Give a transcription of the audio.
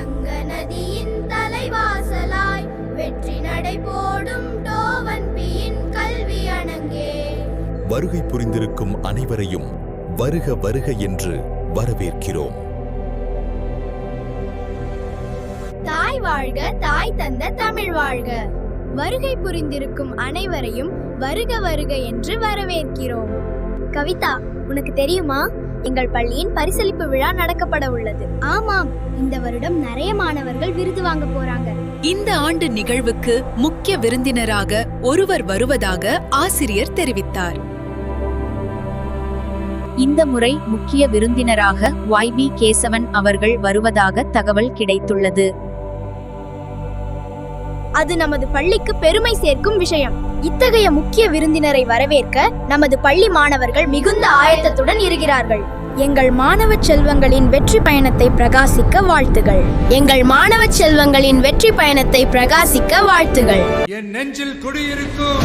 கங்க நதியின் தலைவாசலாய் வெற்றி நடை போடும் டோவன்பியின் கல்வி அணங்கே. வருகை புரிந்திருக்கும் அனைவரையும் வருக வருக என்று வரவேற்கிறோம். தாய் வாழ்க, தாய் தந்த தமிழ் வாழ்க. வருகை புரிந்திருக்கும் அனைவரையும் வருக வருக என்று வரவேற்கிறோம். கவிதா, உனக்கு தெரியுமா, எங்கள் பள்ளியின் பரிசளிப்பு விழா நடக்கப்பட உள்ளது. ஆமாம், இந்த வருடம் நிறைய மாணவர்கள் விருது வாங்க போறாங்க. இந்த ஆண்டு நிகழ்வுக்கு முக்கிய விருந்தினராக ஒருவர் வருவதாக ஆசிரியர் தெரிவித்தார். இந்த முறை முக்கிய விருந்தினராக YB கேசவன் அவர்கள் வருவதாக தகவல் கிடைத்துள்ளது. அது நமது பள்ளிக்கு பெருமை சேர்க்கும் விஷயம். இத்தகைய முக்கிய விருந்தினரை வரவேற்க நமது பள்ளி மாணவர்கள் மிகுந்த ஆயத்தத்துடன் இருக்கிறார்கள். எங்கள் மாணவ செல்வங்களின் வெற்றி பயணத்தை பிரகாசிக்க வாழ்த்துகள். எங்கள் மாணவ செல்வங்களின் வெற்றி பயணத்தை பிரகாசிக்க வாழ்த்துகள். என் நெஞ்சில் குடியிருக்கும்